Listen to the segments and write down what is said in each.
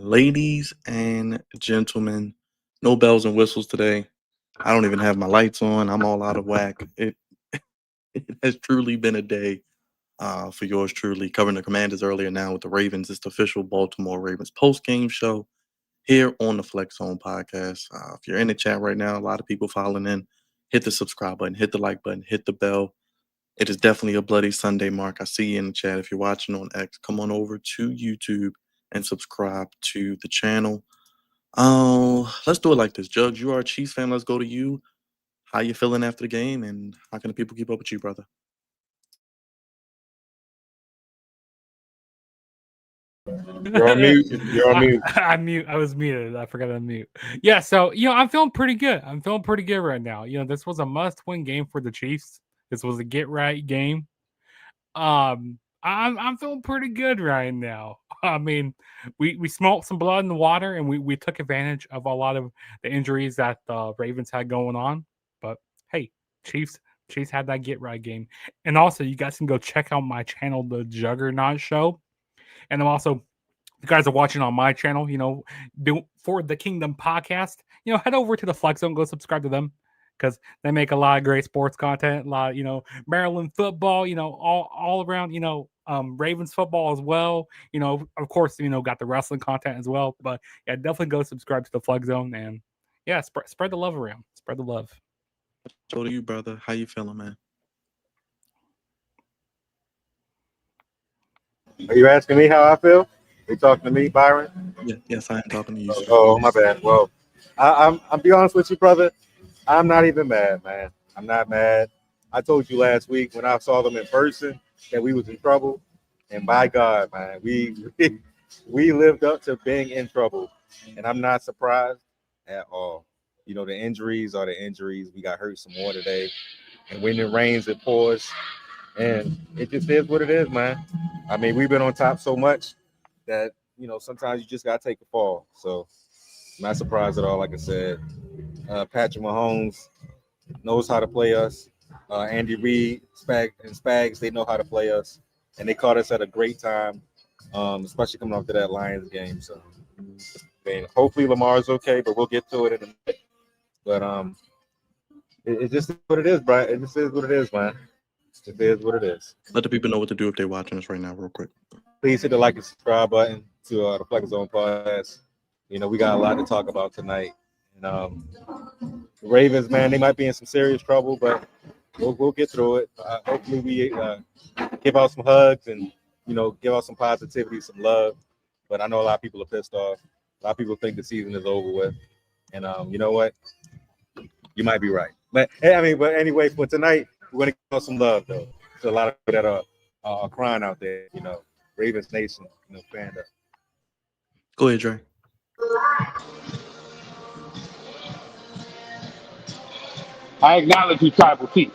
Ladies and gentlemen, no bells and whistles today. I don't even have my lights on. I'm all out of whack. It has truly been a day for yours truly. Covering the Commanders earlier now with the Ravens. It's the official Baltimore Ravens post-game show here on the Flex Zone podcast. If you're in the chat right now, a lot of people following in. Hit the subscribe button, hit the like button, hit the bell. It is definitely a bloody Sunday, Mark. I see you in the chat. If you're watching on X, come on over to YouTube and subscribe to the channel. Let's do it like this. Jugs, you are a Chiefs fan. Let's go to you. How you feeling after the game, and how can the people keep up with you, brother? You're on mute. You're on mute. I was muted. I forgot to unmute. Yeah, so I'm feeling pretty good. I'm feeling pretty good right now. This was a must-win game for the Chiefs. This was a get-right game. I'm feeling pretty good right now. I mean, we smoked some blood in the water, and we took advantage of a lot of the injuries that the Ravens had going on. But hey, Chiefs had that get-right game. And also, you guys can go check out my channel, The Juggernaut Show. And I'm also, if you guys are watching on my channel, for the Kingdom podcast, head over to the Flex Zone, go subscribe to them because they make a lot of great sports content, a lot of, Maryland football, all around, Ravens football as well. Of course, got the wrestling content as well. But yeah, definitely go subscribe to the Flex Zone and yeah, spread the love around. Spread the love. So to you, brother. How you feeling, man? Are you asking me how I feel? You talking to me, Byron? Yeah, yes, I am talking to you, sir. Oh, my bad. Well, I'm be honest with you, brother. I'm not even mad, man. I'm not mad. I told you last week when I saw them in person that we was in trouble, and by God, man, we lived up to being in trouble, and I'm not surprised at all. The injuries are the injuries. We got hurt some more today, and when it rains, it pours. And it just is what it is, man. I mean, we've been on top so much that, sometimes you just got to take the fall. So I'm not surprised at all. Like I said, Patrick Mahomes knows how to play us. Andy Reid, Spags, they know how to play us. And they caught us at a great time, especially coming off to that Lions game. So, hopefully Lamar's okay, but we'll get to it in a minute. But it just is what it is, Brian. It just is what it is, man. It is what it is. Let the people know what to do if they're watching us right now, real quick. Please hit the like and subscribe button to the Flex Zone podcast. We got a lot to talk about tonight. And the Ravens, man, they might be in some serious trouble, but we'll get through it. Hopefully, we give out some hugs and give out some positivity, some love. But I know a lot of people are pissed off. A lot of people think the season is over with. And you know what? You might be right. But anyway, for tonight, we're gonna give out some love though. There's a lot of people that are crying out there, Ravens Nation, fan up. Go ahead, Dre. I acknowledge you, tribal chief.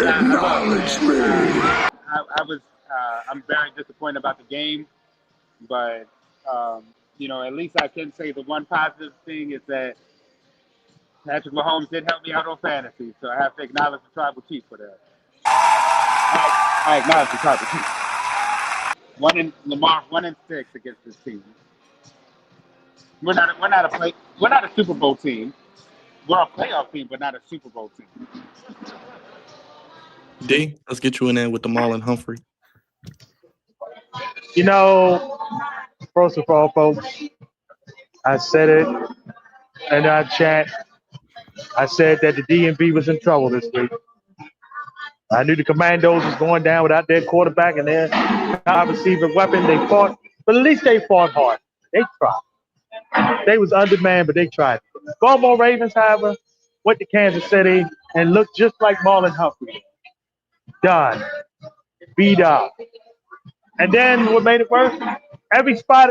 Acknowledge me. I'm very disappointed about the game, but at least I can say the one positive thing is that Patrick Mahomes did help me out on fantasy, so I have to acknowledge the tribal chief for that. I acknowledge the tribal chief. Lamar 1-6 against this team. We're not a Super Bowl team. We're a playoff team, but not a Super Bowl team. D, let's get you in there with the Marlon Humphrey. First of all, folks, I said it in our chat. I said that the DMV was in trouble this week. I knew the Commandos was going down without their quarterback and their top receiver weapon. They fought, but at least they fought hard. They tried. They was undermanned, but they tried. Baltimore Ravens, however, went to Kansas City and looked just like Marlon Humphrey. Done. Beat up. And then what made it worse? Every spot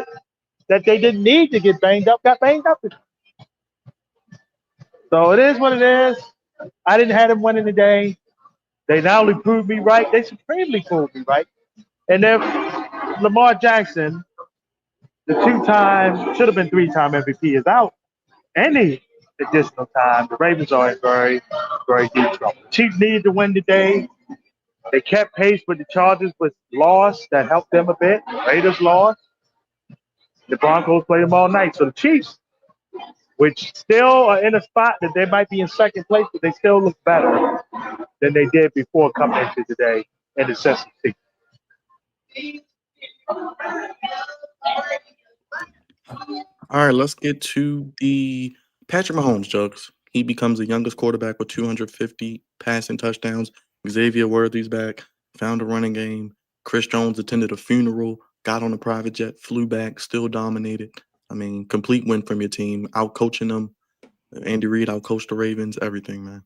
that they didn't need to get banged up got banged up. So it is what it is. I didn't have them winning today. They not only proved me right, they supremely proved me right. And then Lamar Jackson, the two-time, should have been three-time MVP, is out. Any additional time, the Ravens are in very, very deep trouble. Chiefs needed to win today. They kept pace with the Chargers with loss that helped them a bit. The Raiders lost. The Broncos played them all night. So the Chiefs, which still are in a spot that they might be in second place, but they still look better than they did before coming into today in the sense of season. All right, let's get to the Patrick Mahomes jokes. He becomes the youngest quarterback with 250 passing touchdowns. Xavier Worthy's back, found a running game. Chris Jones attended a funeral, got on a private jet, flew back, still dominated. I mean, complete win from your team, out coaching them. Andy Reid out coached the Ravens, everything, man.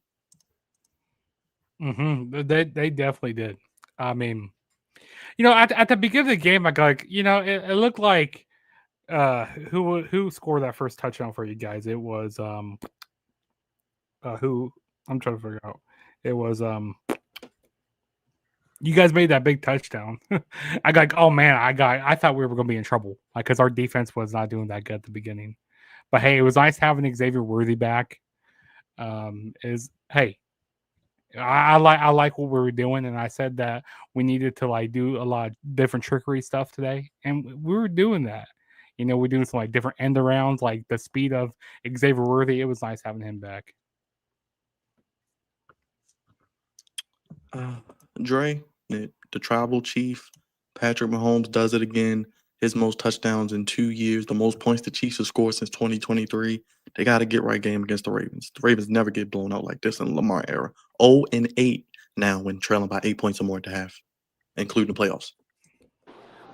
They definitely did. I mean, at the beginning of the game, I got like, it looked like who scored that first touchdown for you guys? It was who I'm trying to figure out. It was you guys made that big touchdown. I got like, oh man, I thought we were gonna be in trouble because our defense was not doing that good at the beginning. But hey, it was nice having Xavier Worthy back. I like what we were doing, and I said that we needed to like do a lot of different trickery stuff today, and we were doing that. We're doing some like different end arounds, like the speed of Xavier Worthy. It was nice having him back. Dre, the tribal chief, Patrick Mahomes does it again. His most touchdowns in 2 years, the most points the Chiefs have scored since 2023. They got to get right game against the Ravens. The Ravens never get blown out like this in the Lamar era. 0-8 now when trailing by 8 points or more at the half, including the playoffs.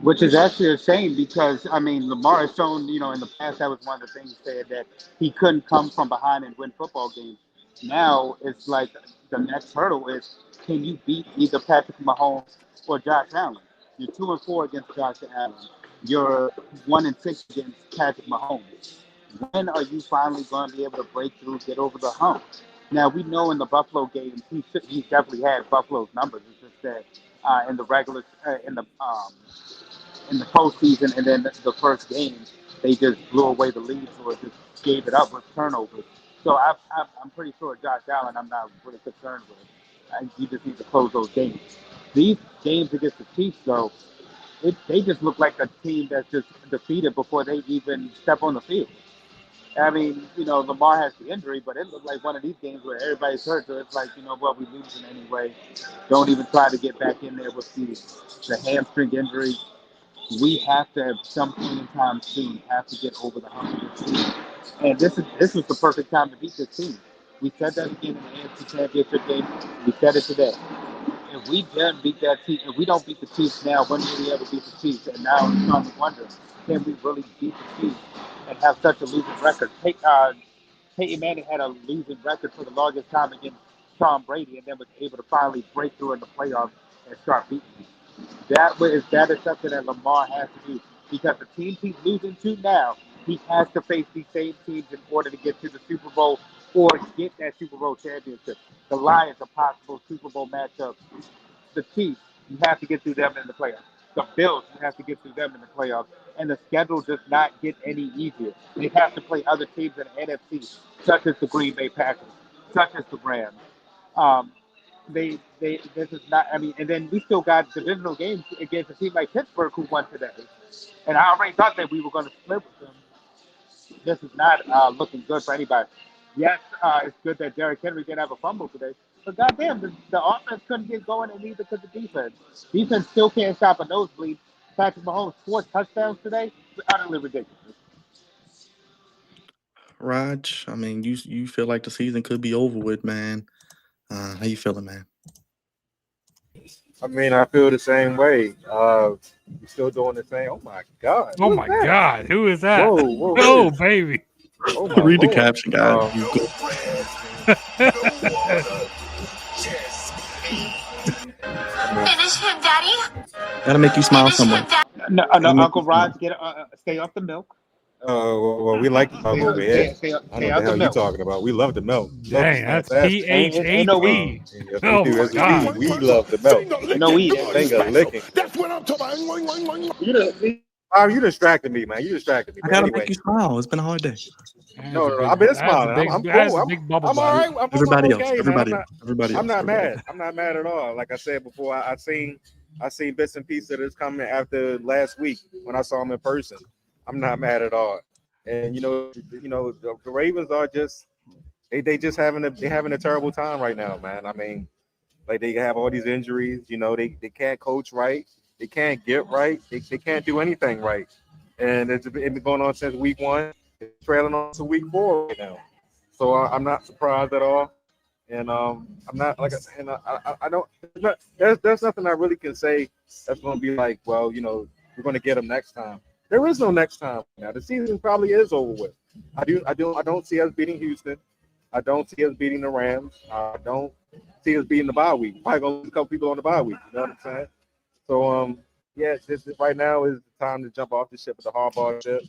Which is actually a shame because, I mean, Lamar has shown, in the past, that was one of the things he said, that he couldn't come from behind and win football games. Now it's like the next hurdle is, can you beat either Patrick Mahomes or Josh Allen? You're 2-4 against Josh Allen. You're 1-6 against Patrick Mahomes. When are you finally going to be able to break through, get over the hump? Now, we know in the Buffalo game, he definitely had Buffalo's numbers. It's just that in the regular, in the postseason and then the first game, they just blew away the lead or just gave it up with turnovers. So I'm pretty sure Josh Allen, I'm not really concerned with. You just need to close those games. These games against the Chiefs, though, they just look like a team that's just defeated before they even step on the field. I mean, Lamar has the injury, but it looked like one of these games where everybody's hurt. So it's like, we losing anyway. Don't even try to get back in there with the hamstring injury. We have to, at some point in time soon, have to get over the hump of this team. And this was the perfect time to beat this team. We said that again in the AFC Championship game. We said it today. If we don't beat that team, if we don't beat the Chiefs now, when will we ever beat the Chiefs? And now it's time to wonder, can we really beat the Chiefs and have such a losing record? Peyton Manning had a losing record for the longest time against Tom Brady, and then was able to finally break through in the playoffs and start beating them. That is something that Lamar has to do, because the teams he's losing to now, he has to face these same teams in order to get to the Super Bowl or get that Super Bowl championship. The Lions, a possible Super Bowl matchup. The Chiefs, you have to get through them in the playoffs. The Bills, you have to get through them in the playoffs. And the schedule does not get any easier. They have to play other teams in the NFC, such as the Green Bay Packers, such as the Rams. This is not, I mean, and then we still got divisional games against a team like Pittsburgh who won today. And I already thought that we were going to split with them. This is not looking good for anybody. Yes, it's good that Derrick Henry didn't have a fumble today. But goddamn, the offense couldn't get going, and neither could the defense. Defense still can't stop a nosebleed. Patrick Mahomes 4 touchdowns today. Utterly ridiculous. Raj, I mean, you feel like the season could be over with, man. How you feeling, man? I mean, I feel the same way. You're still doing the same. Oh my God! Oh my God! Who is that? Whoa, oh baby! Oh Read Lord. the caption, guys. Finish him, Daddy. Gotta make you smile somewhere. No, Uncle Rod, stay off the milk. Well, we like the milk over here. Stay I out don't know what the hell you're talking about. We love the milk. Dang, that's fantastic. PHAT. Yes, Oh we do. my Yes, God. we love the milk. No, we eat. Finger licking. That's what I'm talking about. You distracted me, man. You distracted me. I But gotta anyway, make you smile. It's been a hard day. No, I've been smiling. I'm That's cool. a big bubble I'm all butt. right. I'm Everybody else, okay, man. everybody I'm else. not mad. I'm not mad at all. Like I said before, I seen bits and pieces of this coming after last week when I saw him in person. I'm not mad at all. And the Ravens are just they just having a terrible time right now, man. I mean, like they have all these injuries. They can't coach right. They can't get right. They can't do anything right. And it's been going on since week 1. It's trailing on to week 4 right now. So I'm not surprised at all. And I'm not like and I don't. There's nothing I really can say that's going to be like, well, we're going to get them next time. There is no next time now. The season probably is over with. I don't see us beating Houston. I don't see us beating the Rams. I don't see us beating the bye week. Probably gonna lose a couple people on the bye week. You know what I'm saying? So yeah, this right now is the time to jump off the ship with the Harbaugh ship.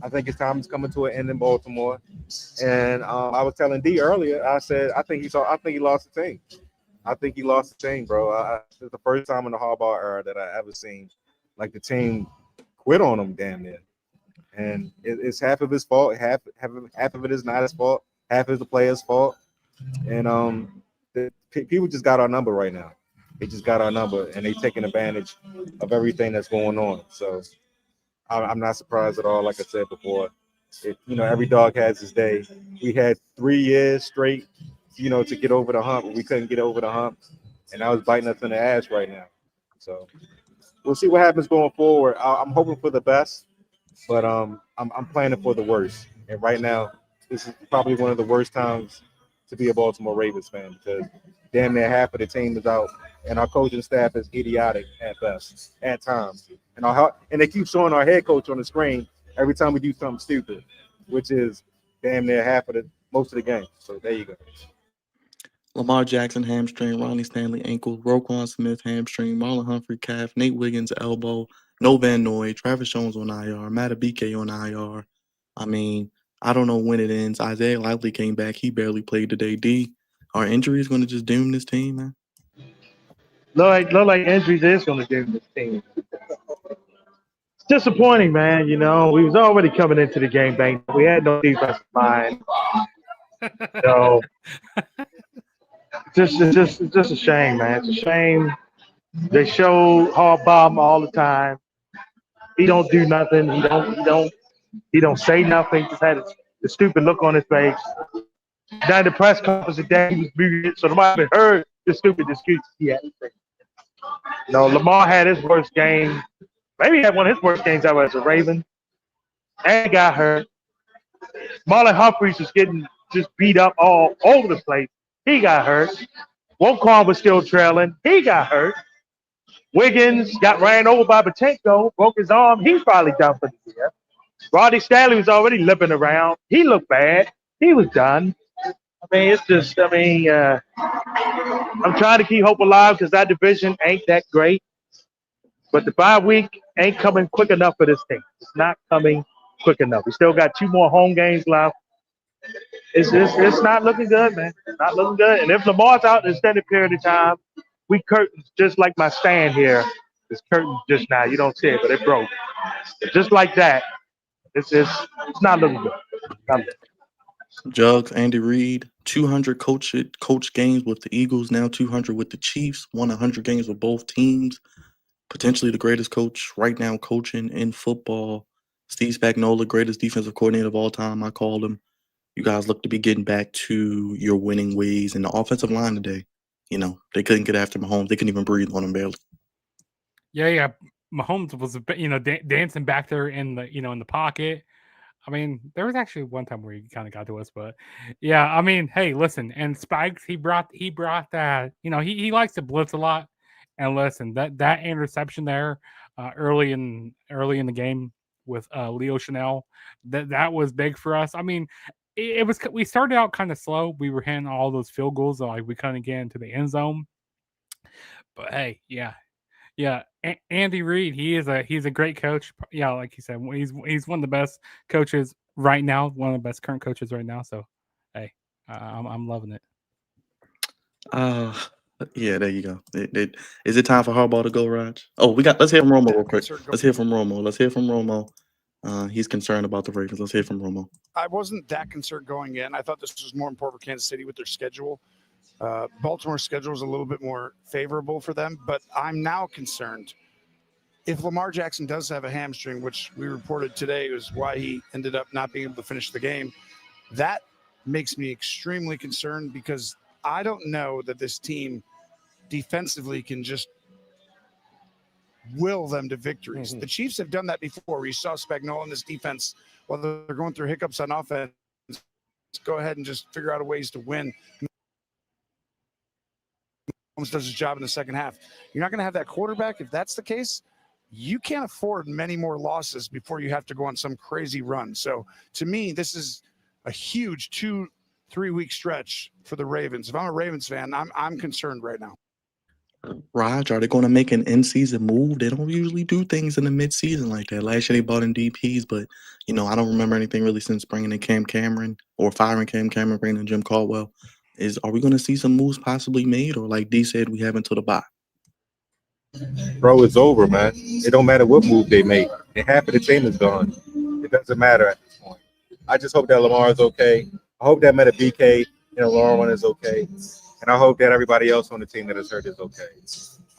I think his time is coming to an end in Baltimore. And I was telling D earlier, I said I think he lost the team. I think he lost the team, bro. It's the first time in the Harbaugh era that I ever seen like the team quit on him damn near. And it's half of his fault. Half of it is not his fault. Half is the player's fault. And people just got our number right now. They just got our number, and they taking advantage of everything that's going on. So I'm not surprised at all. Like I said before, every dog has his day. We had 3 years straight, to get over the hump. We couldn't get over the hump, and that was biting us in the ass right now. So we'll see what happens going forward. I'm hoping for the best, but I'm planning for the worst. And right now, this is probably one of the worst times to be a Baltimore Ravens fan because damn near half of the team is out, and our coaching staff is idiotic at best at times. And they keep showing our head coach on the screen every time we do something stupid, which is damn near most of the game. So there you go. Lamar Jackson hamstring, Ronnie Stanley ankle, Roquan Smith hamstring, Marlon Humphrey calf, Nate Wiggins elbow, No Van Noy, Travis Jones on IR, Matabike on IR. I mean, I don't know when it ends. Isaiah Lively came back. He barely played today. D, are injuries going to just doom this team, man? Look like injuries is going to doom this team. It's disappointing, man. We was already coming into the game banged. We had no defensive line. So it's just a shame, man. It's a shame. They show Harbaugh all the time. He don't do nothing. He don't say nothing. Just had the stupid look on his face. Now the press conference today, he was muted, so nobody even heard the stupid excuses he had to say. Lamar had his worst game. Maybe he had one of his worst games ever as a Raven. And he got hurt. Marlon Humphreys was getting just beat up all over the place. He got hurt. Roquan was still trailing. He got hurt. Wiggins got ran over by Pacheco, broke his arm. He's probably done for the year. Roddy Stanley was already limping around. He looked bad. He was done. I'm trying to keep hope alive because that division ain't that great. But the bye week ain't coming quick enough for this team. It's not coming quick enough. We still got 2 more home games left. It's not looking good, man. It's not looking good. And if Lamar's out an extended period of time, we curtains just like my stand here. It's curtains just now. You don't see it, but it broke. Just like that. It's not looking good. Jugs, Andy Reid, 200 coach games with the Eagles, now 200 with the Chiefs, won 100 games with both teams. Potentially the greatest coach right now coaching in football. Steve Spagnuolo, greatest defensive coordinator of all time, I called him. You guys look to be getting back to your winning ways. And the offensive line today, they couldn't get after Mahomes. They couldn't even breathe on him barely. Yeah. Mahomes was, dancing back there in the pocket. I mean, there was actually one time where he kind of got to us, but yeah, I mean, hey, listen, and Spikes, he brought that, he likes to blitz a lot, and listen, that interception there, early in the game with Leo Chanel, that was big for us. I mean, we started out kind of slow. We were hitting all those field goals, like we couldn't get into the end zone, but hey, yeah. Andy Reid, he's a great coach. Yeah, like you said, he's one of the best coaches right now, one of the best current coaches right now. So, hey, I'm loving it. Yeah, there you go. Is it time for Harbaugh to go, Raj? Oh, let's hear from Romo real quick. Let's hear from Romo. he's concerned about the Ravens. Let's hear from Romo. I wasn't that concerned going in. I thought this was more important for Kansas City with their schedule. Baltimore's schedule is a little bit more favorable for them, but I'm now concerned. If Lamar Jackson does have a hamstring, which we reported today was why he ended up not being able to finish the game, that makes me extremely concerned because I don't know that this team defensively can just will them to victories. The Chiefs have done that before. You saw Spagnuolo in this defense, while they're going through hiccups on offense, go ahead and just figure out ways to win. Mahomes does his job in the second half. You're not going to have that quarterback. If that's the case, you can't afford many more losses before you have to go on some crazy run. So to me, this is a huge 2-3 week stretch for the Ravens. If I'm a Ravens fan, I'm concerned right now. Raj, are they going to make an in-season move? They don't usually do things in the mid-season like that. Last year they bought in DPs, but I don't remember anything really since bringing in Cam Cameron or firing Cam Cameron, bringing in Jim Caldwell. Are we going to see some moves possibly made, or like D said, we have until the bye? Bro, it's over, man. It don't matter what move they make. And half of the team is gone. It doesn't matter at this point. I just hope that Lamar is okay. I hope that Meta BK and Lauren is okay. And I hope that everybody else on the team that is hurt is okay.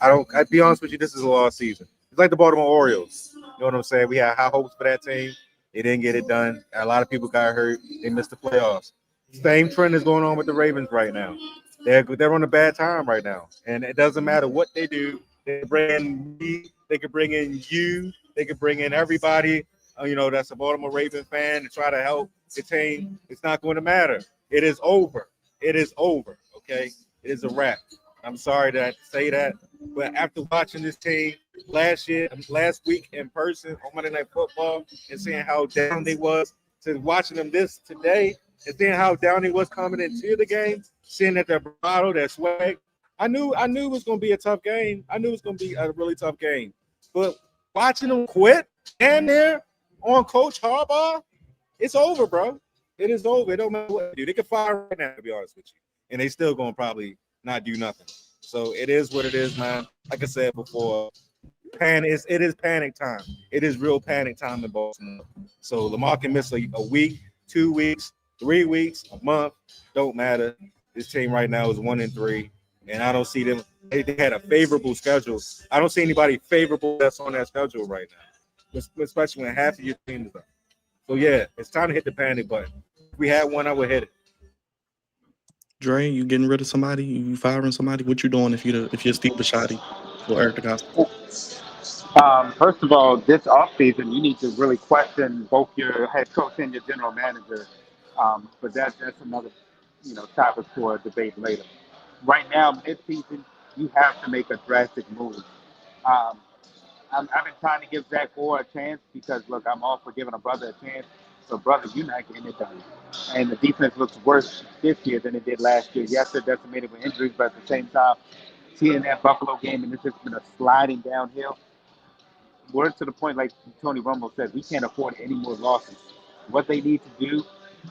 I'd be honest with you, this is a lost season. It's like the Baltimore Orioles. You know what I'm saying? We had high hopes for that team. They didn't get it done. A lot of people got hurt. They missed the playoffs. Same trend is going on with the Ravens right now. They're on a bad time right now. And it doesn't matter what they do. They bring in me. They could bring in you. They could bring in everybody, that's a Baltimore Ravens fan to try to help the team. It's not going to matter. It is over. It is over, okay? It is a wrap. I'm sorry to say that, but after watching this team last week in person on Monday Night Football and seeing how down they was, to watching them this today and seeing how down they was coming into the game, seeing that their bravado, their swag, I knew it was going to be a tough game. I knew it was going to be a really tough game. But watching them quit and there on Coach Harbaugh, it's over, bro. It is over. It don't matter what they do. They can fire right now, to be honest with you. And they still going to probably not do nothing. So it is what it is, man. Like I said before, it is panic time. It is real panic time in Baltimore. So Lamar can miss a week, 2 weeks, 3 weeks, a month. Don't matter. This team right now is 1-3. And I don't see them. They had a favorable schedule. I don't see anybody favorable that's on that schedule right now, especially when half of your team is up. So, yeah, it's time to hit the panic button. If we had one, I would hit it. Dre, you getting rid of somebody? You firing somebody? What you doing if you're Steve Bisciotti or Eric DeCosta? First of all, this offseason, you need to really question both your head coach and your general manager. But that's another, topic for a debate later. Right now, mid-season, you have to make a drastic move. Um, I've been trying to give Zach Orr a chance because, look, I'm all for giving a brother a chance. So, brother, you're not getting it done. And the defense looks worse this year than it did last year. Yes, they're decimated with injuries, but at the same time, seeing that Buffalo game, and it's just been a sliding downhill. We're to the point, like Tony Romo said, we can't afford any more losses. What they need to do,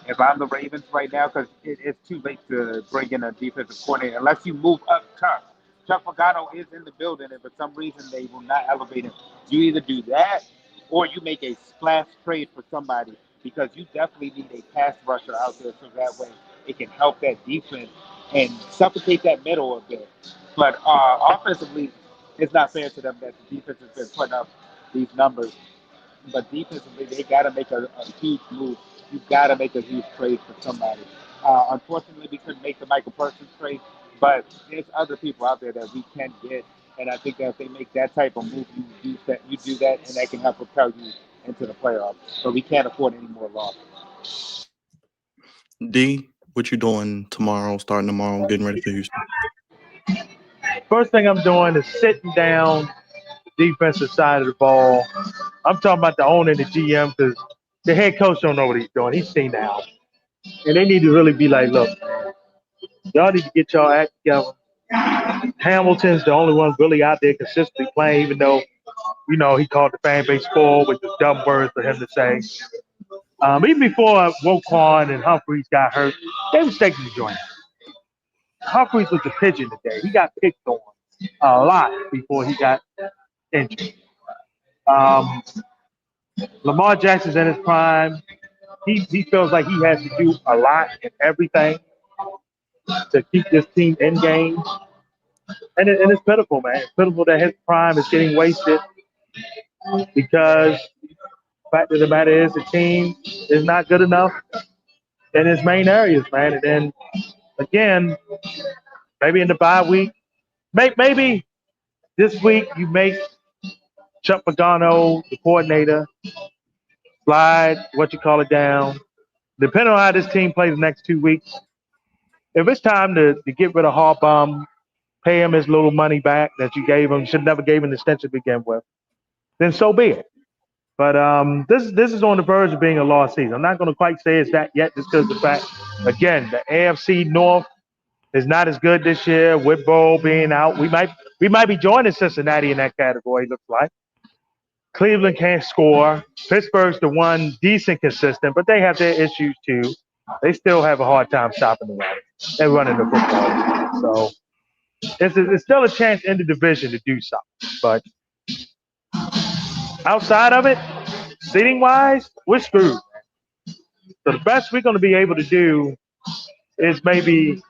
if I'm the Ravens right now, because it's too late to bring in a defensive coordinator, unless you move up top. Chuck Pagano is in the building, and for some reason they will not elevate him. You either do that, or you make a splash trade for somebody, because you definitely need a pass rusher out there, so that way it can help that defense and suffocate that middle a bit. But offensively, it's not fair to them that the defense has been putting up these numbers. But defensively, they got to make a huge move. You got to make a huge trade for somebody. Unfortunately, we couldn't make the Michael Parsons trade, but there's other people out there that we can get. And I think that if they make that type of move, you do that, and that can help propel you into the playoffs. So we can't afford any more losses. D, what you doing starting tomorrow, getting ready for Houston? First thing I'm doing is sitting down defensive side of the ball. I'm talking about the owner and the GM because the head coach don't know what he's doing. He's seen now. And they need to really be like, look, man, y'all need to get y'all act together. Hamilton's the only one really out there consistently playing, even though, he called the fan base spoiled, which was dumb words for him to say. Even before Woquan and Humphreys got hurt, they was taking the joint. Humphreys was the pigeon today. He got picked on a lot before he got injured. Lamar Jackson's in his prime. He feels like he has to do a lot and everything to keep this team in games. And it's pitiful, man. It's pitiful that his prime is getting wasted because the fact of the matter is the team is not good enough in his main areas, man. And then, again, maybe in the bye week, maybe this week you make Chuck Pagano the coordinator, slide down. Depending on how this team plays the next 2 weeks, if it's time to get rid of Harbaugh, pay him his little money back that you gave him, should never gave him the extension to begin with, then so be it. But this is on the verge of being a lost season. I'm not going to quite say it's that yet, just because the fact, again, the AFC North is not as good this year with Bo being out. We might be joining Cincinnati in that category. Looks like Cleveland can't score. Pittsburgh's the one decent consistent, but they have their issues too. They still have a hard time stopping the run and running the football. So it's still a chance in the division to do something. But outside of it, seating wise, we're screwed. So the best we're going to be able to do is maybe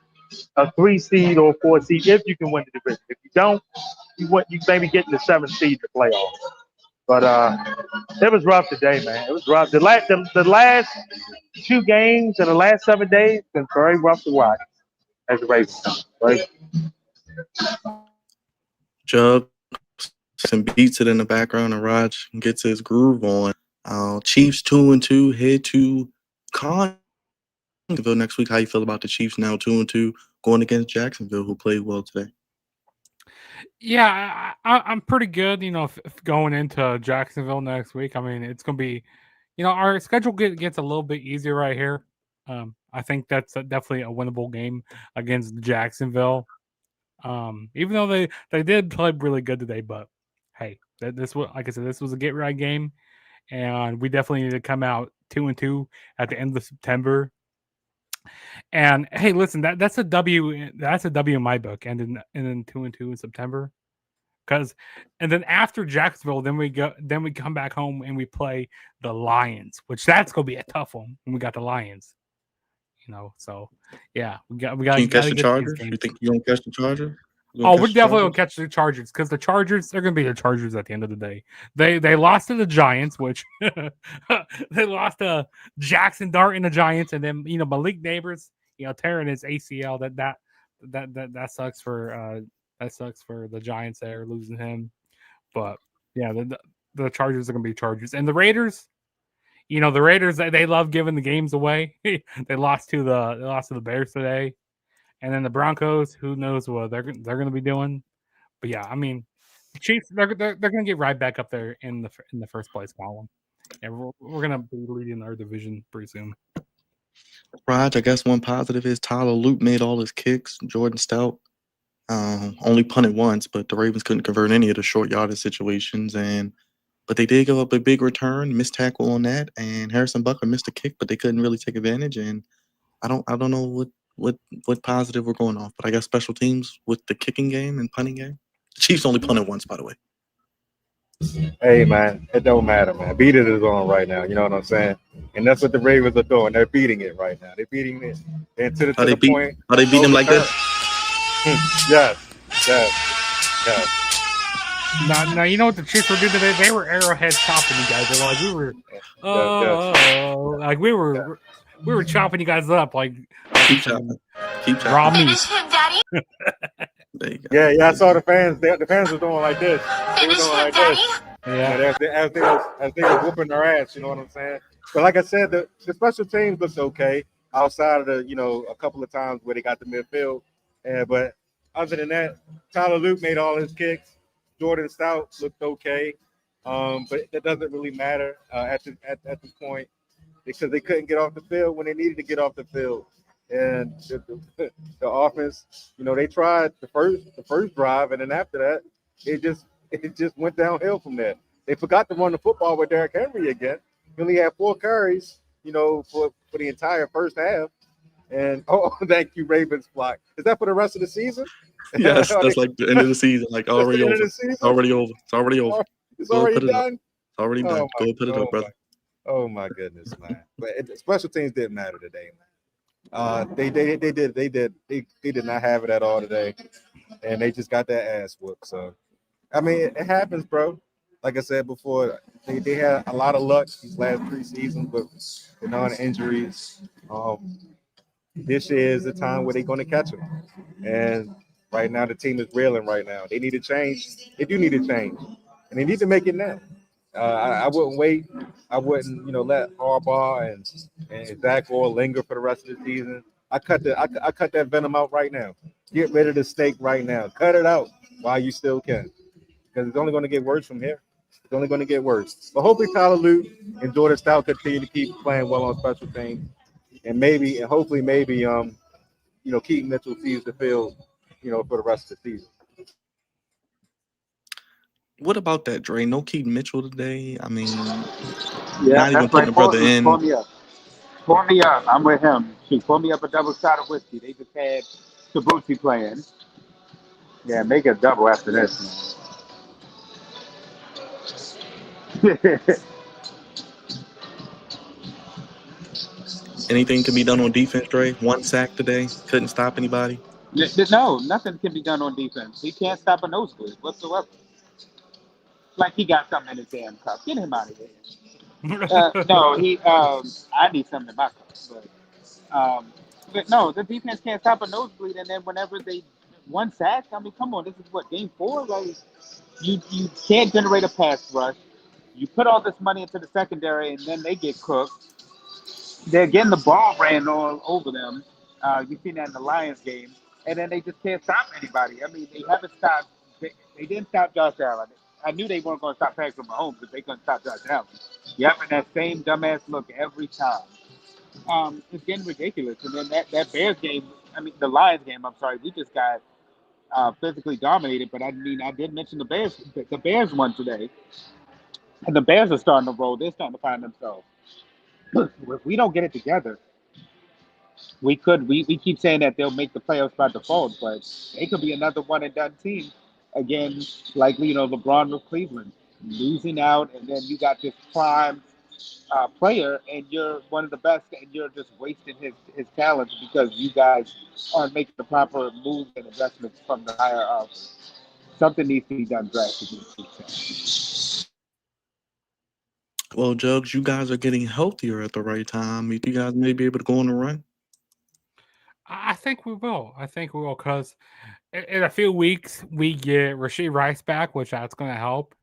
a 3 seed or 4 seed if you can win the division. If you don't, you maybe get in the 7th seed in the playoffs. But it was rough today, man. It was rough. The last 2 games in the last 7 days been very rough to watch as a Ravens, right? Jug and beats it in the background, and Raj gets his groove on. Chiefs 2-2 head to Jacksonville next week. How you feel about the Chiefs now 2-2 going against Jacksonville, who played well today? Yeah, I'm pretty good. If going into Jacksonville next week, I mean, it's gonna be, our schedule gets a little bit easier right here. I think that's definitely a winnable game against Jacksonville. Even though they did play really good today, but hey, this was, like I said, this was a get right game, and we definitely need to come out 2-2 at the end of September. And hey, listen, that's a W. That's a W in my book, and then 2-2 in September. And then after Jacksonville, then we come back home and we play the Lions, which that's gonna be a tough one. And we got the Lions, So yeah, we got. Can you catch the Chargers? You think you're gonna catch the Chargers? We're definitely gonna catch the Chargers, because the Chargers, they're gonna be the Chargers at the end of the day. They lost to the Giants, which they lost to Jackson Dart and the Giants, and then Malik Neighbors, tearing his ACL. That sucks for the Giants there, losing him. But yeah, the Chargers are gonna be Chargers, and the Raiders. The Raiders, they love giving the games away. They lost to the Bears today. And then the Broncos, who knows what they're going to be doing? But yeah, I mean, the Chiefs, they're going to get right back up there in the first place column. Yeah, we're going to be leading our division pretty soon. Raj, I guess one positive is Tyler Luke made all his kicks. Jordan Stout only punted once, but the Ravens couldn't convert any of the short yardage situations. But they did give up a big return, missed tackle on that, and Harrison Butker missed a kick, but they couldn't really take advantage. And I don't know what positive we're going off, but I guess special teams with the kicking game and punting game. The Chiefs only punted once, by the way. Hey, man, it don't matter, man. Beat it is on right now. You know what I'm saying? And that's what the Ravens are doing. They're beating it right now. They're beating it. And to the point. Are they beating them like this? Yes. Now, you know what the Chiefs were doing today? They were arrowhead chopping you guys. They're like, we were chopping you guys up like keep chopping. Raw meat. There you go. Yeah, I saw the fans. The fans were doing like this. They were doing like this. Yeah. As they were whooping their ass, you know what I'm saying? But like I said, the special teams looks okay outside of the, a couple of times where they got the midfield. But other than that, Tyler Luke made all his kicks. Jordan Stout looked okay. But that doesn't really matter at this point, because they couldn't get off the field when they needed to get off the field. And the offense, they tried the first drive, and then after that, it just went downhill from there. They forgot to run the football with Derrick Henry again. He only had 4 carries, for the entire first half. And thank you, Ravens flock. Is that for the rest of the season? Yes, that's like the end of the season, like already over. Season? Already over. It's already over. It's already done. already done. Go ahead, put it up, brother. Oh my goodness, man! But special teams didn't matter today, man. They did not have it at all today, and they just got that ass whooped. So, I mean, it happens, bro. Like I said before, they had a lot of luck these last 3 seasons with non-injuries. This year is the time where they're going to catch them, and right now the team is reeling. Right now, they need to change. They do need to change, and they need to make it now. I wouldn't wait. I wouldn't, let Harbaugh and Zach Orr linger for the rest of the season. I cut that venom out right now. Get rid of the snake right now. Cut it out while you still can, because it's only going to get worse from here. It's only going to get worse. But hopefully Tyler Lute and Jordan Stout continue to keep playing well on special teams, and hopefully Keaton Mitchell sees the field, for the rest of the season. What about that, Dre? No Keaton Mitchell today. I mean, Yeah, not even that's putting right. the brother in. Pour me up. Pour me up. I'm with him. Shoot, pour me up a double shot of whiskey. They just had Tabucci playing. Yeah, make a double after this, man. Anything can be done on defense, Dre. 1 sack today. Couldn't stop anybody. No, nothing can be done on defense. He can't stop a nosebleed whatsoever. Like he got something in his damn cup. Get him out of here. No, I need something in my cup. But no, the defense can't stop a nosebleed. And then whenever they 1 sack, I mean, come on, this is what, game 4? Like, you can't generate a pass rush. You put all this money into the secondary, and then they get cooked. They're getting the ball ran all over them. You've seen that in the Lions game. And then they just can't stop anybody. I mean, they haven't stopped. They didn't stop Josh Allen. I knew they weren't going to stop Patrick Mahomes if they couldn't stop Josh Allen. You having that same dumbass look every time. It's getting ridiculous. And then that Bears game, the Lions game, I'm sorry, we just got physically dominated. But I did mention the Bears. The Bears won today. And the Bears are starting to roll. They're starting to find themselves. If we don't get it together, we keep saying that they'll make the playoffs by default, but they could be another one and done team again, like LeBron with Cleveland, losing out, and then you got this prime player, and you're one of the best, and you're just wasting his talents because you guys aren't making the proper moves and investments from the higher ups. Something needs to be done drastically. Well, Jugs, you guys are getting healthier at the right time. You guys may be able to go on a run. I think we will. Because in a few weeks we get Rashee Rice back, which that's going to help.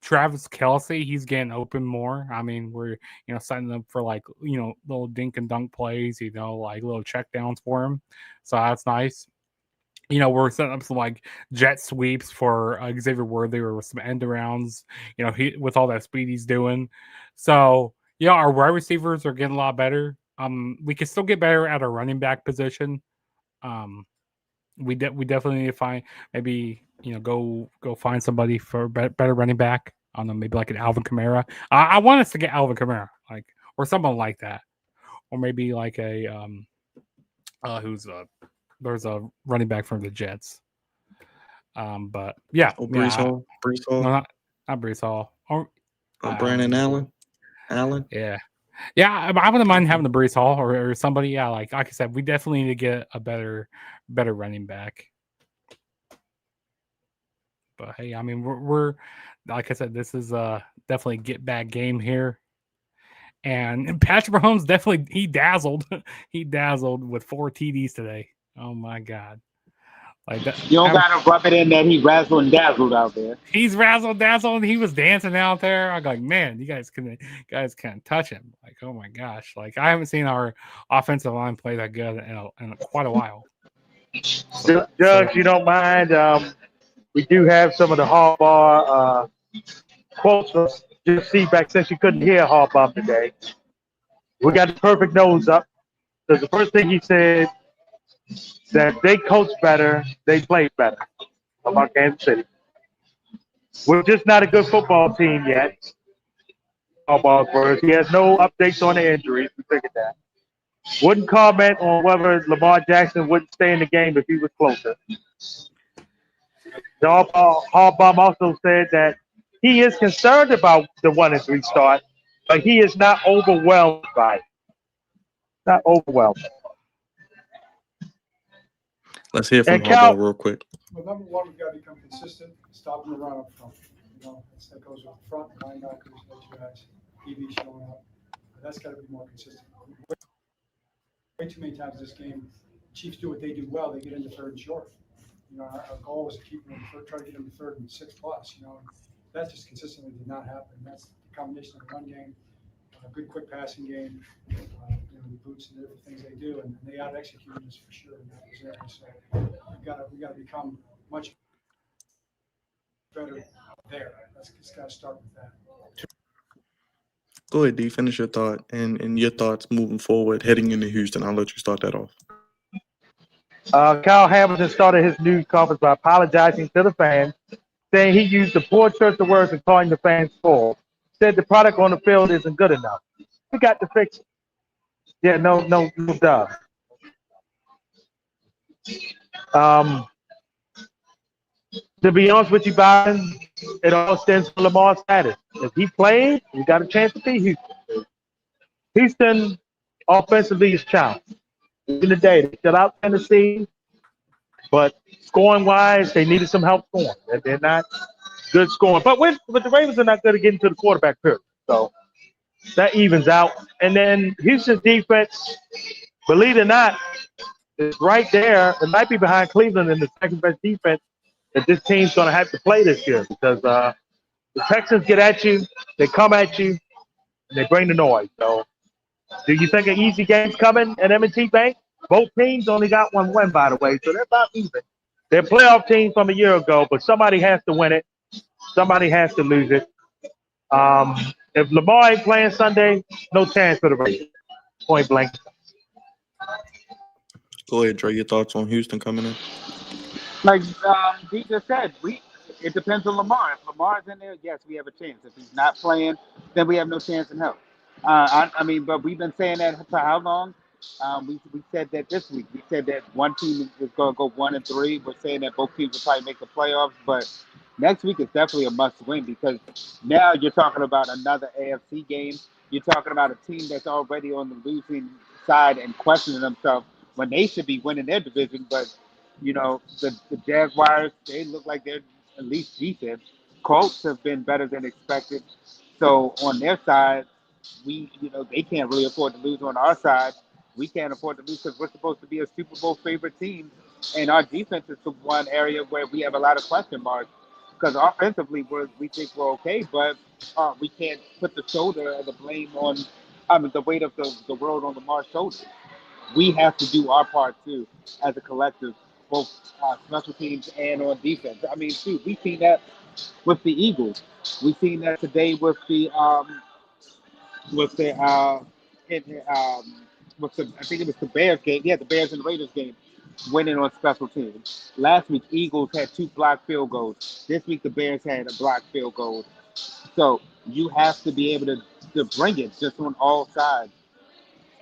Travis Kelce, he's getting open more. I mean, we're setting up for little dink and dunk plays, like little check downs for him. So that's nice. We're setting up some jet sweeps for Xavier Worthy or some end arounds, with all that speed he's doing. So, our wide receivers are getting a lot better. We can still get better at our running back position. We definitely need to find maybe, go find somebody for better running back. I don't know, maybe like an Alvin Kamara. I want us to get Alvin Kamara, or someone like that. Or maybe like a, there's a running back from the Jets. But yeah. Breece Hall. No, not Breece Hall. Or Brandon Allen. Yeah. Yeah, I wouldn't mind having the Breece Hall or somebody. Yeah, like I said, we definitely need to get a better running back. But hey, we're like I said, this is definitely a get back game here. And Patrick Mahomes he dazzled. He dazzled with 4 TDs today. Oh my God. You don't gotta rub it in that he razzled and dazzled out there. He's razzled dazzled. He was dancing out there. I'm like, man, you guys can't touch him. Like, oh my gosh, I haven't seen our offensive line play that good in quite a while. Judge, you don't mind? We do have some of the Harbaugh quotes from just feedback since you couldn't hear Harbaugh today. We got the perfect nose up because the first thing he said, that they coach better, they play better about Kansas City. We're just not a good football team yet. Harbaugh's words. He has no updates on the injuries. We figured that. Wouldn't comment on whether Lamar Jackson wouldn't stay in the game if he was closer. Harbaugh also said that He is concerned about the 1-3 start, but he is not overwhelmed by it. Not overwhelmed. Let's hear from And Cal, Harbaugh real quick. Well, number one, we've got to become consistent, stopping the run up front. That goes with the front linebackers, edge guys, DB showing up. That's got to be more consistent. Way too many times this game, Chiefs do what they do well. They get into third and short. Our goal was to keep them in third, try to get them to third and 6+. That just consistently did not happen. That's the combination of the run game, a good quick passing game, the boots and the different things they do, and they out executed us for sure in that area. So we got to become much better there. It's got to start with that. Go ahead, D. Finish your thought and your thoughts moving forward, heading into Houston. I'll let you start that off. Kyle Hamilton started his news conference by apologizing to the fans, saying he used the poor choice of words and calling the fans full. Said the product on the field isn't good enough. We got to fix it. Yeah, no doubt. To be honest with you, Byron, it all stems from Lamar's status. If he played, we got a chance to beat Houston. Houston offensively is challenged. In the day, they shut out Tennessee, but scoring-wise, they needed some help scoring. They're not good scoring. But the Ravens are not good at getting to the quarterback period. So that evens out. And then Houston's defense, believe it or not, is right there. It might be behind Cleveland in the second-best defense that this team's going to have to play this year because the Texans get at you, they come at you, and they bring the noise. So do you think an easy game's coming at M&T Bank? Both teams only got one win, by the way, so they're about even. They're playoff teams from a year ago, but somebody has to win it. Somebody has to lose it. If Lamar ain't playing Sunday, no chance for the Ravens. Point blank. Go ahead, Dre. Your thoughts on Houston coming in? Like D just said, it depends on Lamar. If Lamar's in there, yes, we have a chance. If he's not playing, then we have no chance in hell. But we've been saying that for how long? We said that this week. We said that one team is going to go 1-3. We're saying that both teams will probably make the playoffs, but next week is definitely a must-win because now you're talking about another AFC game. You're talking about a team that's already on the losing side and questioning themselves when they should be winning their division, but the Jaguars, they look like they're at least decent. Colts have been better than expected. So on their side, they can't really afford to lose. On our side, we can't afford to lose because we're supposed to be a Super Bowl favorite team. And our defense is the one area where we have a lot of question marks because offensively, we think we're okay, but we can't put the shoulder and the blame on, the weight of the world on Lamar's shoulders. We have to do our part too as a collective, both special teams and on defense. We've seen that with the Eagles. We've seen that today with the I think it was the Bears game. Yeah, the Bears and the Raiders game, winning on special teams. Last week, Eagles had 2 blocked field goals. This week, the Bears had a blocked field goal. So you have to be able to bring it just on all sides.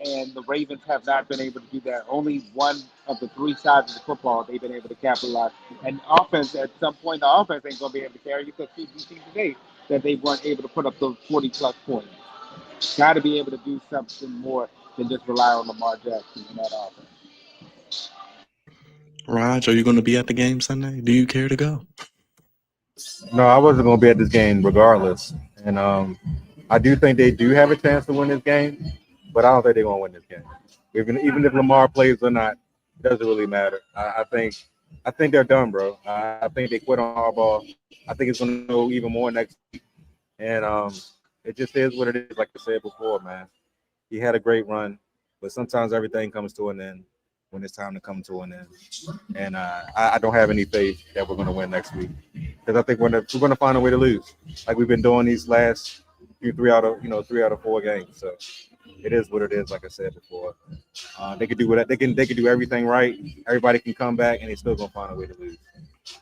And the Ravens have not been able to do that. Only one of the 3 sides of the football they've been able to capitalize. And offense, at some point, the offense ain't going to be able to carry you because we've seen today that they weren't able to put up those 40-plus points. Got to be able to do something more than just rely on Lamar Jackson in that offense. Raj, are you going to be at the game Sunday? Do you care to go? No, I wasn't going to be at this game regardless. And I do think they do have a chance to win this game, but I don't think they're going to win this game. Even if Lamar plays or not, it doesn't really matter. I think they're done, bro. I think they quit on Harbaugh. I think it's going to go even more next week. And it just is what it is, like I said before, man. He had a great run, but sometimes everything comes to an end when it's time to come to an end. And I don't have any faith that we're going to win next week because I think we're going to find a way to lose, like we've been doing these last 3 out of 4 games. So it is what it is. Like I said before, they could do what they can do everything right. Everybody can come back, and they're still going to find a way to lose.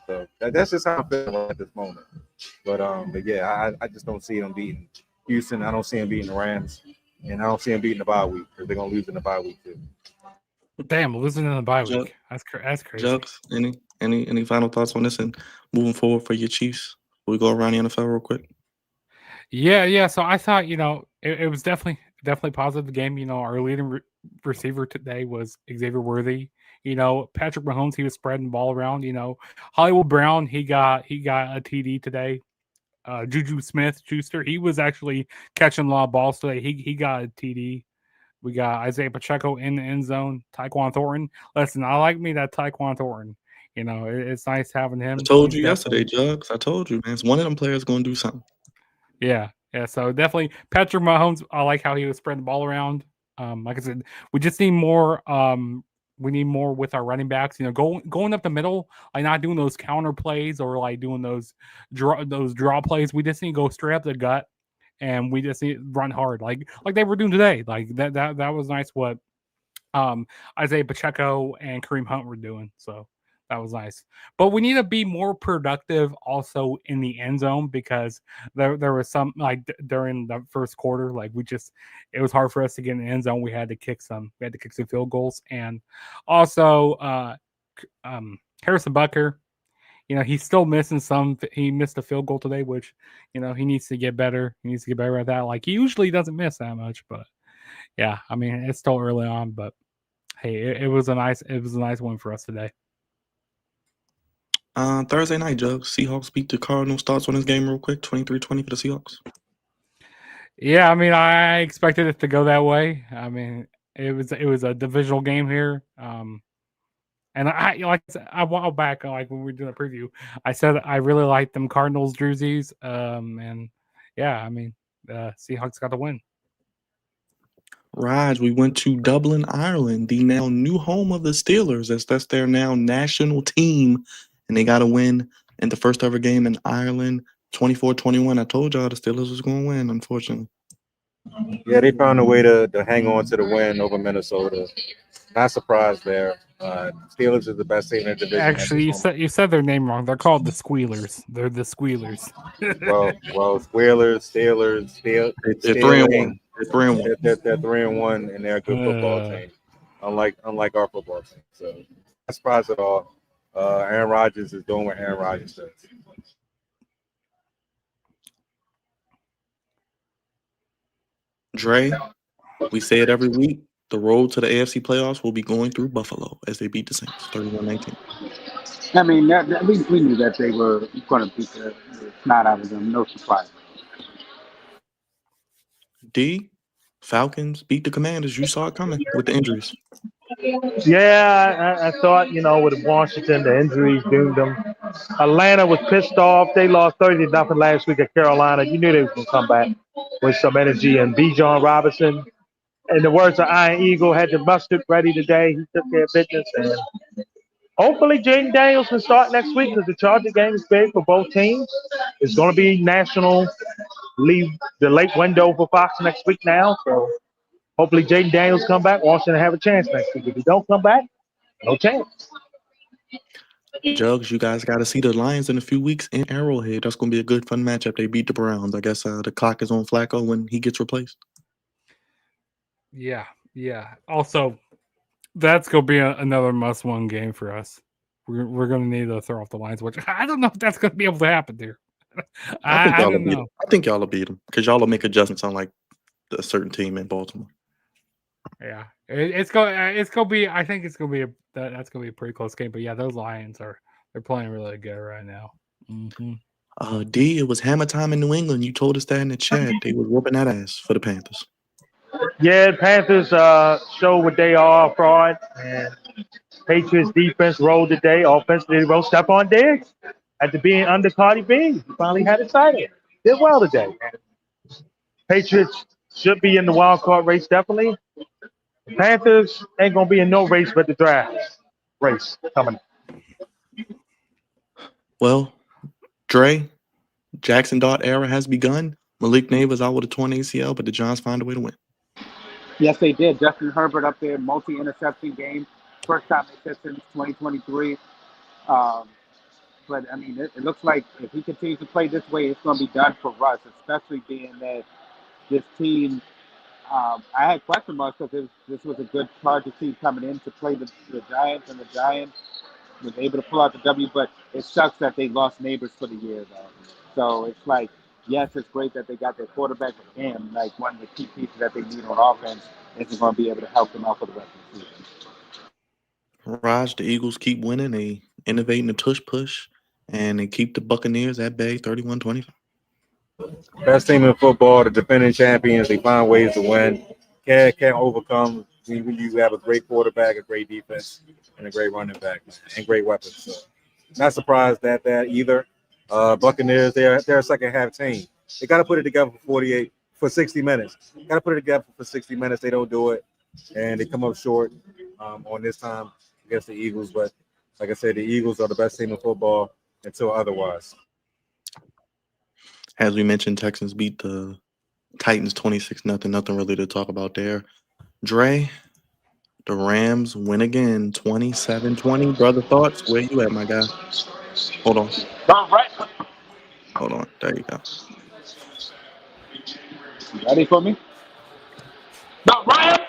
So that's just how I'm feeling at this moment. But yeah, I just don't see them beating Houston. I don't see them beating the Rams, and I don't see them beating the bye week because they're going to lose in the bye week too. Damn, losing in the bye week. That's crazy. Jugs, any final thoughts on this and moving forward for your Chiefs? We go around the NFL real quick. Yeah. So I thought, it was definitely positive game. Our leading receiver today was Xavier Worthy. Patrick Mahomes, he was spreading the ball around. Hollywood Brown, he got a TD today. Juju Smith-Schuster, he was actually catching a lot of balls today. He got a TD. We got Isaiah Pacheco in the end zone. Tyquan Thornton. Listen, I like me that Tyquan Thornton. It's nice having him. I told He's you yesterday, Jugs. I told you, man. It's one of them players going to do something. Yeah. So definitely Patrick Mahomes. I like how he was spreading the ball around. Like I said, we just need more. We need more with our running backs. Going up the middle, like not doing those counter plays or like doing those draw plays. We just need to go straight up the gut, and we just need to run hard, like they were doing today. Like that was nice. What Isaiah Pacheco and Kareem Hunt were doing. So that was nice. But we need to be more productive also in the end zone, because there was some during the first quarter, it was hard for us to get in the end zone. We had to kick some field goals. And also Harrison Butker, he's still missing some. He missed a field goal today, which, he needs to get better. He needs to get better at that. Like, he usually doesn't miss that much, but yeah, I mean, it's still early on, but hey, it was a nice win for us today. Thursday night, Jugs. Seahawks beat the Cardinals. Thoughts on this game real quick? 23-20 for the Seahawks. Yeah, I mean, I expected it to go that way. I mean, it was a divisional game here. And a while back, like when we were doing a preview, I said I really liked them Cardinals jerseys. And yeah, I mean, Seahawks got the win. Raj, we went to Dublin, Ireland, the now new home of the Steelers. That's their now national team, and they got a win in the first ever game in Ireland, 24-21. I told y'all the Steelers was going to win, unfortunately. Yeah, they found a way to hang on to the win over Minnesota. Not surprised there. Steelers is the best team in the division. Actually, you said their name wrong. They're called the Squealers. They're the Squealers. well, Squealers, Steelers, They're 3-1. They're 3-1. They're 3-1, and they're a good football team. Unlike our football team. So not surprised at all. Aaron Rodgers is doing what Aaron Rodgers does. Dre, we say it every week. The road to the AFC playoffs will be going through Buffalo as they beat the Saints 31-19. I mean, we knew that they were going to beat the snot out of them. No surprise. D, Falcons beat the Commanders. You saw it coming with the injuries. Yeah, I thought, with Washington, the injuries doomed them. Atlanta was pissed off. They lost 30-0 last week at Carolina. You knew they was going to come back with some energy. And Bijan Robinson, in the words of Iron Eagle, had the mustard ready today. He took care of business. And hopefully Jaden Daniels can start next week, because the Charger game is big for both teams. It's going to be national. Leave the late window for Fox next week now. So hopefully Jaden Daniels come back. Washington have a chance next week. If he don't come back, no chance. Jugs, you guys got to see the Lions in a few weeks in Arrowhead. That's going to be a good, fun matchup. They beat the Browns. I guess the clock is on Flacco when he gets replaced. Yeah. Also, that's going to be another must-win game for us. We're going to need to throw off the Lions, which I don't know if that's going to be able to happen here. I don't know. I think y'all will beat them, because y'all will make adjustments on like a certain team in Baltimore. Yeah, it's going to be. I think it's going to be that's going to be a pretty close game. But yeah, those Lions they're playing really good right now. Mm-hmm. D, it was hammer time in New England. You told us that in the chat. They were whooping that ass for the Panthers. Yeah, the Panthers show what they are, fraud. And Patriots defense rolled today. Offensively, they rolled Stephon Diggs after being under Cardi B. He finally had it cited. Did well today. Patriots should be in the wild card race, definitely. The Panthers ain't going to be in no race but the draft race coming. Well, Dre, Jackson Dart era has begun. Malik Neighbors out with a torn ACL, but the Giants find a way to win. Yes, they did. Justin Herbert up there, multi-interception game. First time they said since 2023. But, I mean, it looks like if he continues to play this way, it's going to be done for Russ, especially being that this team, I had question marks because this was a good Charger team coming in to play the Giants, and the Giants was able to pull out the W, but it sucks that they lost Neighbors for the year, though. So it's like, yes, it's great that they got their quarterback, but damn, like one of the key pieces that they need on offense isn't going to be able to help them out for the rest of the season. Raj, the Eagles keep winning. They innovating the tush push, and they keep the Buccaneers at bay 31-25. Best team in football, the defending champions. They find ways to win. Can't overcome when you have a great quarterback, a great defense, and a great running back, and great weapons. So, not surprised at that either. Buccaneers, they're a second half team. They got to put it together for 60 minutes. Got to put it together for 60 minutes. They don't do it, and they come up short on this time against the Eagles. But like I said, the Eagles are the best team in football until otherwise. As we mentioned, Texans beat the Titans 26-0. Nothing really to talk about there. Dre, the Rams win again 27-20. Brother, thoughts? Where you at, my guy? Hold on. All right. Hold on. There you go. You ready for me? The Rams.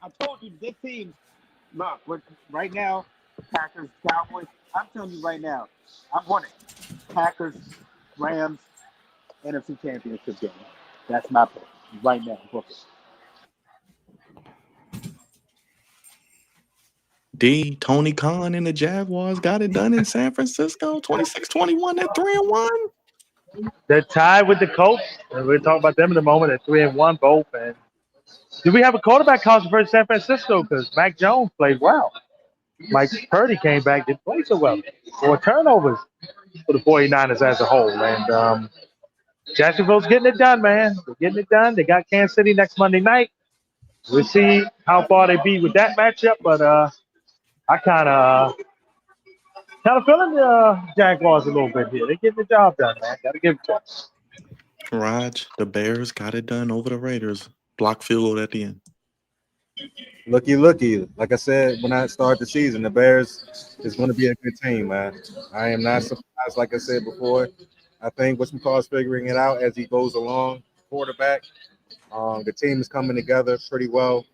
I told you this team. Look, right now, Packers, Cowboys. I'm telling you right now, I'm winning. Packers, Rams, NFC Championship game. That's my pick right now. Book it. D, Tony Khan and the Jaguars got it done in San Francisco, 26-21 at 3-1. They're tied with the Colts. And we'll talk about them in a moment at 3-1 both. And do we have a quarterback controversy in San Francisco? Because Mac Jones played well. Mike Purdy came back, didn't play so well. 4 turnovers for the 49ers as a whole. And Jacksonville's getting it done, man. They're getting it done. They got Kansas City next Monday night. We'll see how far they be with that matchup. But I kind of feeling the Jaguars a little bit here. They're getting the job done, man. Got to give it to them. Raj, the Bears got it done over the Raiders. Block field goal at the end. Looky. Like I said when I started the season, the Bears is going to be a good team, man. I am not surprised, like I said before. I think What's figuring it out as he goes along. Quarterback, the team is coming together pretty well,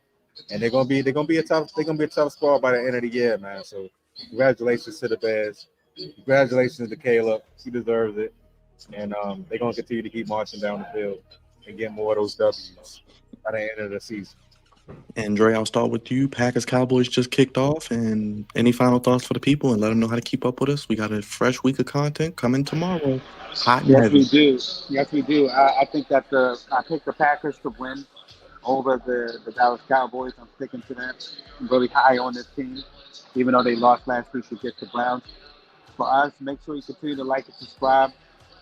and they're gonna be a tough squad by the end of the year, man. So congratulations to the Bears. Congratulations to Caleb. He deserves it, and they're gonna continue to keep marching down the field and get more of those W's by the end of the season. And Dre, I'll start with you. Packers Cowboys just kicked off, and any final thoughts for the people, and let them know how to keep up with us. We got a fresh week of content coming tomorrow. Hot and heavy. Yes, we do. I think that I picked the Packers to win over the Dallas Cowboys. I'm sticking to that. I'm really high on this team, even though they lost last week against the Browns. For us, make sure you continue to like and subscribe.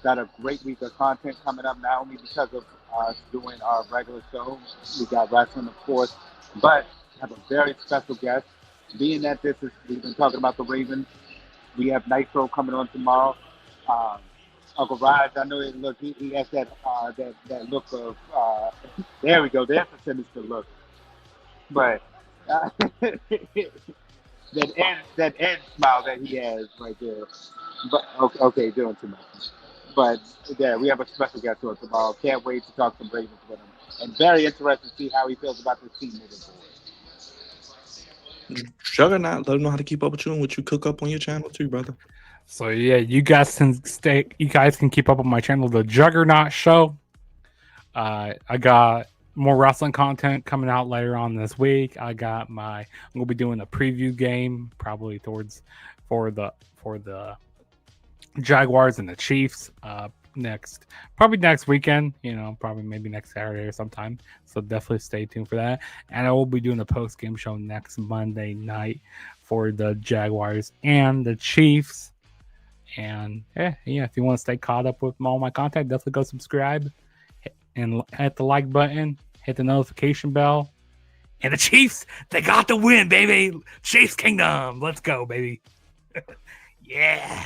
Got a great week of content coming up, not only because of us doing our regular show. We got wrestling, of course, but have a very special guest. Being that we've been talking about the Ravens. We have Nitro coming on tomorrow. Uncle Raj, I know he has that look of there we go. There's a sinister look, but that end smile that he has right there. But okay, doing too much. But yeah, we have a special guest on tomorrow. Can't wait to talk some Ravens with him, and very interested to see how he feels about this team moving forward. Juggernaut, let them know how to keep up with you and what you cook up on your channel too, brother. So yeah, you guys can keep up on my channel, The Juggernaut Show. I got more wrestling content coming out later on this week. I'm gonna be doing a preview game probably for the Jaguars and the Chiefs next weekend, probably maybe next Saturday or sometime. So definitely stay tuned for that. And I will be doing a post-game show next Monday night for the Jaguars and the Chiefs. And if you want to stay caught up with all my content, definitely go subscribe and hit the like button, hit the notification bell. And the Chiefs, they got the win, baby. Chiefs Kingdom. Let's go, baby. Yeah.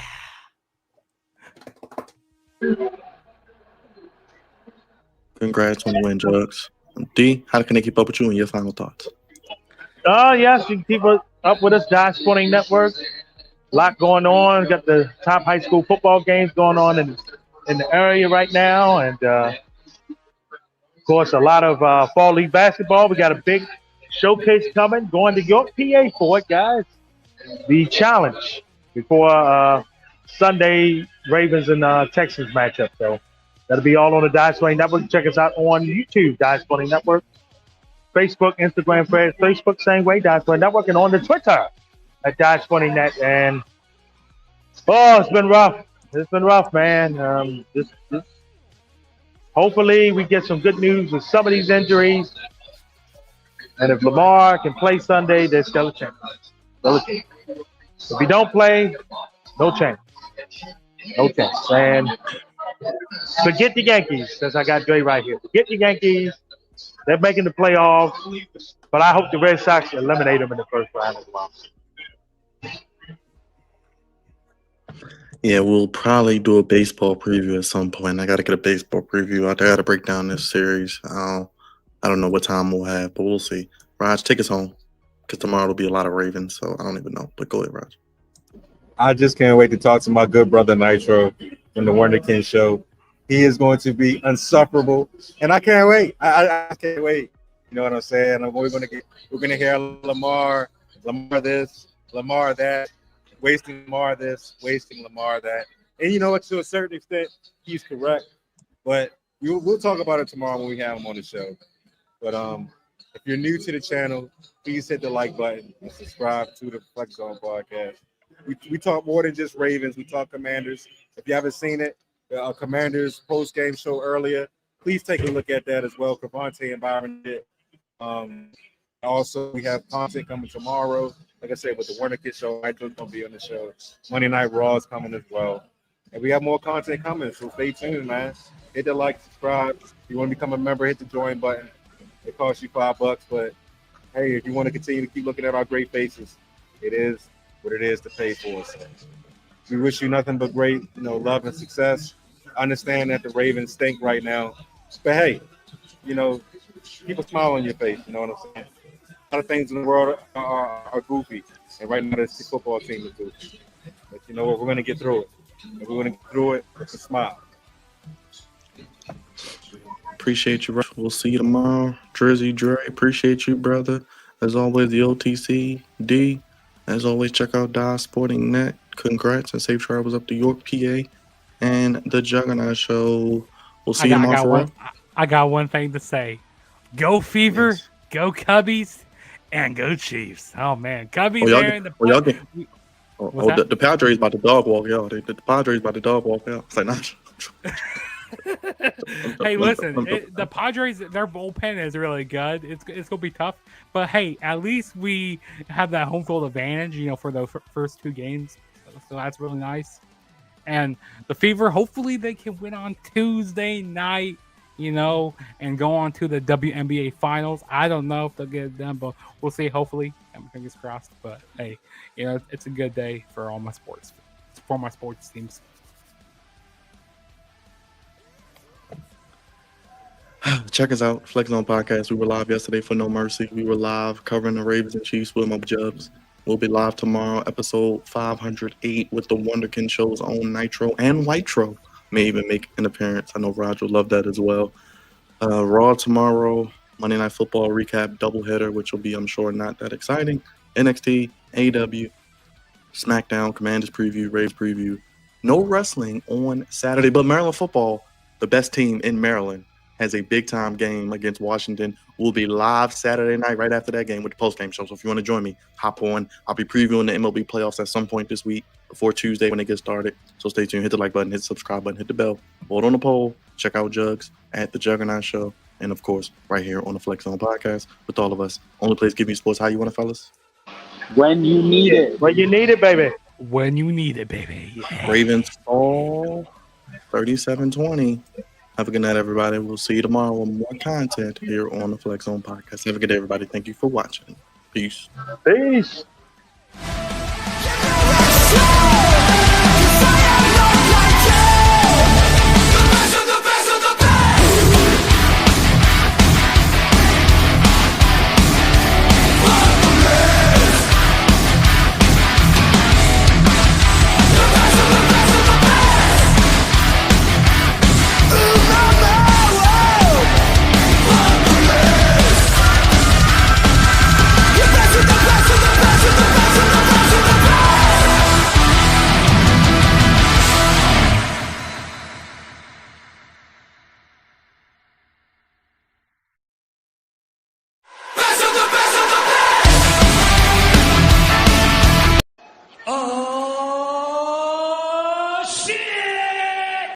Congrats on the win, Jugs. D, how can they keep up with you and your final thoughts? Yes, you can keep up with us, Dive Sporting Network. A lot going on. Got the top high school football games going on in the area right now. And, of course, a lot of fall league basketball. We got a big showcase coming. Going to York, PA for it, guys. The challenge before Sunday Ravens and Texans matchup. So that'll be all on the Dice Swing Network. Check us out on YouTube, Dice Swing Network. Facebook, Instagram, Facebook, same way, Dice Swing Network, and on the Twitter at Dice Swing Net. And it's been rough. It's been rough, man. Hopefully we get some good news with some of these injuries. And if Lamar can play Sunday, there's still a chance. If he don't play, no chance. No chance. And forget the Yankees, since I got Dre right here. Forget the Yankees. They're making the playoffs. But I hope the Red Sox eliminate them in the first round as well. Yeah, we'll probably do a baseball preview at some point. I got to get a baseball preview out there. I got to break down this series. I don't know what time we'll have, but we'll see. Raj, take us home, because tomorrow will be a lot of Ravens, so I don't even know. But go ahead, Raj. I just can't wait to talk to my good brother Nitro from the Wonderkin Show. He is going to be insufferable, and I can't wait. I can't wait. You know what I'm saying? We're gonna hear Lamar this, Lamar that, wasting Lamar this, wasting Lamar that. And you know what? To a certain extent, he's correct. But we'll talk about it tomorrow when we have him on the show. But if you're new to the channel, please hit the like button and subscribe to the Flex Zone podcast. We talk more than just Ravens. We talk Commanders. If you haven't seen it, the Commanders post-game show earlier, please take a look at that as well. Cavante and Byron did. Also, we have content coming tomorrow. Like I said, with the Warner Kid Show, Nitro's going to be on the show. Monday Night Raw is coming as well. And we have more content coming, so stay tuned, man. Hit the like, subscribe. If you want to become a member, hit the join button. It costs you $5, but hey, if you want to continue to keep looking at our great faces, it is what it is to pay for. So we wish you nothing but great, love and success. I understand that the Ravens stink right now, but hey, keep a smile on your face. You know what I'm saying? A lot of things in the world are goofy, and right now this football team is goofy. But you know what? We're going to get through it. And we're going to get through it with a smile. Appreciate you, Rush. We'll see you tomorrow. Drizzy, Dre, appreciate you, brother. As always, the OTC, D. As always, check out Dive Sporting Net. Congrats and safe travels up to York, PA. And the Juggernaut Show. We'll see you tomorrow. I got one thing to say. Go Fever, Yes. Go Cubbies, and go Chiefs. Oh, man. Cubbies there in the the Padres about to dog walk out. The Padres about to dog walk out. It's like, nah. Hey, listen, the Padres, their bullpen is really good. It's going to be tough. But, hey, at least we have that home field advantage, for the first two games. So that's really nice. And the Fever, hopefully they can win on Tuesday night, and go on to the WNBA Finals. I don't know if they'll get it done, but we'll see. Hopefully, fingers crossed. But, hey, it's a good day for all my sports, for my sports teams. Check us out, Flex Zone Podcast. We were live yesterday for No Mercy. We were live covering the Ravens and Chiefs with my Jubs. We'll be live tomorrow, episode 508, with the Wonderkin Show's own Nitro and Whitro may even make an appearance. I know Roger will love that as well. Raw tomorrow, Monday Night Football recap doubleheader, which will be, I'm sure, not that exciting. NXT, AEW, SmackDown, Commanders preview, Ravens preview. No wrestling on Saturday, but Maryland football, the best team in Maryland, has a big-time game against Washington. We'll be live Saturday night right after that game with the post-game show. So if you want to join me, hop on. I'll be previewing the MLB playoffs at some point this week before Tuesday when they get started. So stay tuned. Hit the like button, hit the subscribe button, hit the bell. Vote on the poll. Check out Jugs at the Juggernaut Show. And, of course, right here on the Flex Zone Podcast with all of us. Only place give you sports. How you want it, fellas? When you need it. When you need it, baby. When you need it, baby. Yeah. Ravens fall 37-20. Have a good night, everybody. We'll see you tomorrow with more content here on the Flex Zone Podcast. Have a good day, everybody. Thank you for watching. Peace. Peace.